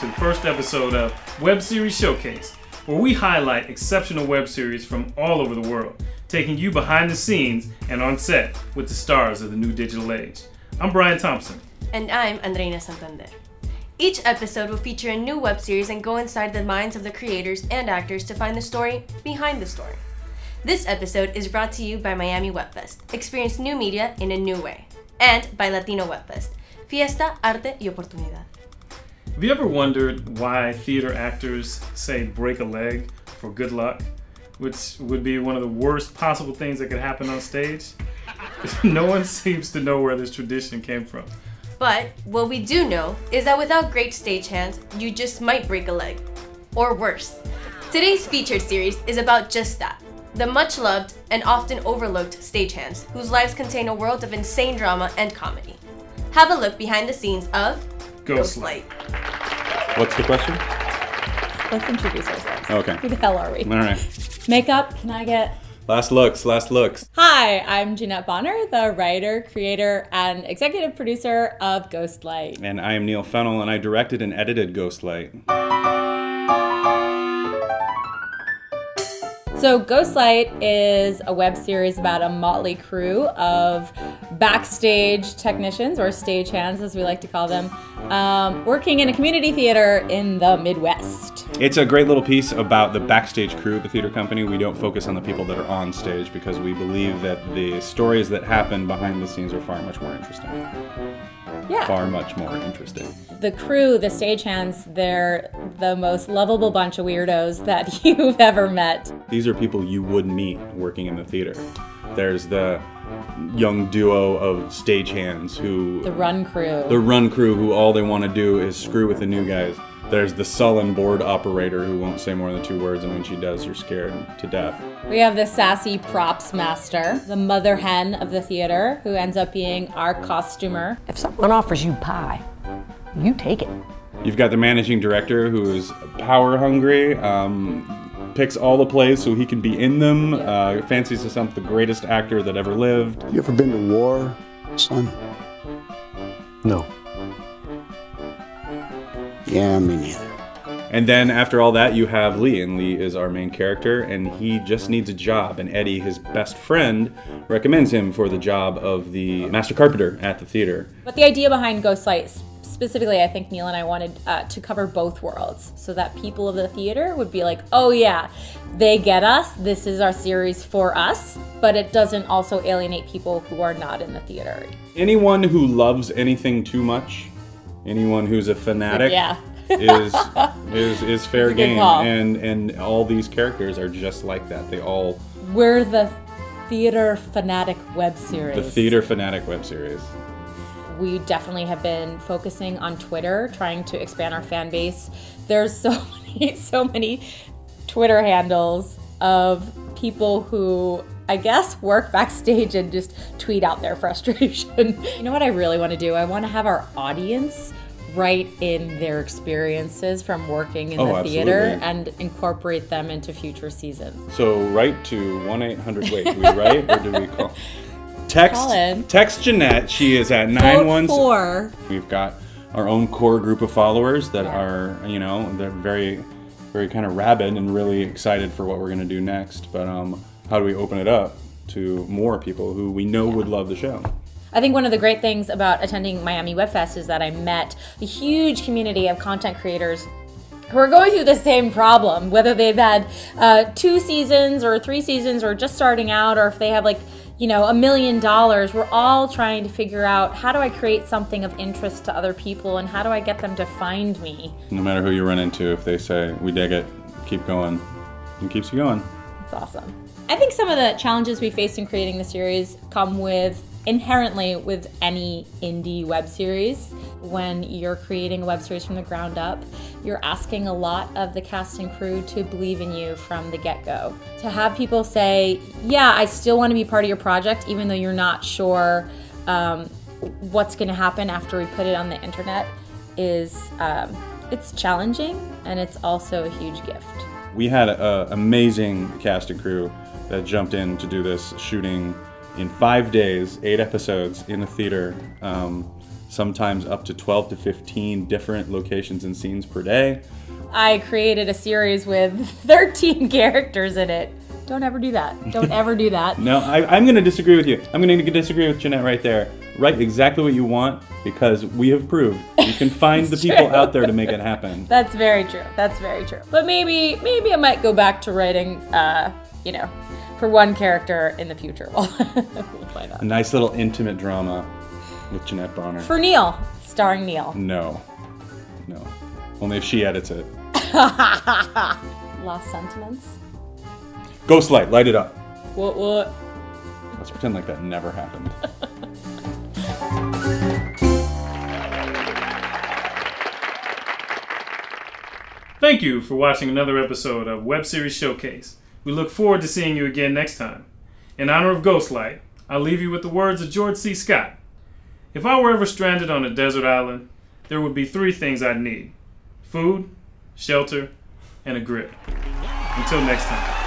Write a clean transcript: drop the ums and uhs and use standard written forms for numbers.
the first episode of Web Series Showcase, where we highlight exceptional web series from all over the world, taking you behind the scenes and on set with the stars of the new digital age. I'm Brian Thompson. And I'm Andreina Santander. Each episode will feature a new web series and go inside the minds of the creators and actors to find the story behind the story. This episode is brought to you by Miami WebFest. Experience new media in a new way. And by Latino WebFest. Fiesta, Arte y Oportunidad. Have you ever wondered why theater actors say break a leg for good luck, which would be one of the worst possible things that could happen on stage? No one seems to know where this tradition came from. But what we do know is that without great stagehands, you just might break a leg. Or worse. Today's featured series is about just that. The much-loved and often overlooked stagehands, whose lives contain a world of insane drama and comedy. Have a look behind the scenes of Ghostlight. What's the question? Let's introduce ourselves. Okay. Who the hell are we? All right. Makeup, can I get... Last looks. Hi, I'm Jeanette Bonner, the writer, creator, and executive producer of Ghostlight. And I am Neil Fennell, and I directed and edited Ghostlight. So Ghostlight is a web series about a motley crew of backstage technicians, or stagehands as we like to call them, working in a community theater in the Midwest. It's a great little piece about the backstage crew of the theater company. We don't focus on the people that are on stage because we believe that the stories that happen behind the scenes are far much more interesting. Yeah. Far much more interesting. The crew, the stagehands, they're the most lovable bunch of weirdos that you've ever met. These are people you would meet working in the theater. There's the young duo of stagehands who... The run crew. The run crew who all they want to do is screw with the new guys. There's the sullen board operator who won't say more than 2 words, and when she does, you're scared to death. We have the sassy props master, the mother hen of the theater, who ends up being our costumer. If someone offers you pie, you take it. You've got the managing director who's power hungry, picks all the plays so he can be in them, fancies himself the greatest actor that ever lived. You ever been to war, son? No. Yeah, me neither. And then after all that, you have Lee, and Lee is our main character, and he just needs a job. And Eddie, his best friend, recommends him for the job of the master carpenter at the theater. But the idea behind Ghostlight, specifically, I think Neil and I wanted to cover both worlds, so that people of the theater would be like, oh yeah, they get us, this is our series for us, but it doesn't also alienate people who are not in the theater. Anyone who loves anything too much, anyone who's a fanatic, Yeah. is fair good game, call. and all these characters are just like that. They all We're the Theater Fanatic web series. the Theater Fanatic web series. We definitely have been focusing on Twitter, trying to expand our fan base. There's so many Twitter handles of people who, I guess, work backstage and just tweet out their frustration. You know what I really want to do? I want to have our audience write in their experiences from working in the theater absolutely. and incorporate them into future seasons. So write to 1-800. Wait, do we write or do we call? Call in. Text Jeanette. She is at 916. We've got our own core group of followers that are, they're very, very kind of rabid and really excited for what we're going to do next. But how do we open it up to more people who we know would love the show? I think one of the great things about attending Miami WebFest is that I met a huge community of content creators who are going through the same problem, whether they've had 2 seasons or 3 seasons or just starting out, or if they have $1 million. We're all trying to figure out, how do I create something of interest to other people, and how do I get them to find me? No matter who you run into, if they say, we dig it, keep going, it keeps you going. It's awesome. I think some of the challenges we faced in creating the series come inherently with any indie web series. When you're creating a web series from the ground up, you're asking a lot of the cast and crew to believe in you from the get-go. To have people say, yeah, I still want to be part of your project, even though you're not sure what's going to happen after we put it on the internet, is it's challenging, and it's also a huge gift. We had an amazing cast and crew that jumped in to do this shooting in 5 days, 8 episodes in the theater. sometimes up to 12 to 15 different locations and scenes per day. I created a series with 13 characters in it. Don't ever do that. Don't ever do that. No, I'm going to disagree with you. I'm going to disagree with Jeanette right there. Write exactly what you want, because we have proved you can find the people out there to make it happen. That's very true. That's very true. But maybe I might go back to writing, for one character in the future. We'll find out. A nice little intimate drama with Jeanette Bonner. For Neil, starring Neil. No. Only if she edits it. Lost Sentiments. Ghostlight, light it up. What? Let's pretend like that never happened. Thank you for watching another episode of Web Series Showcase. We look forward to seeing you again next time. In honor of Ghostlight, I'll leave you with the words of George C. Scott. If I were ever stranded on a desert island, there would be 3 things I'd need: food, shelter, and a grip. Until next time.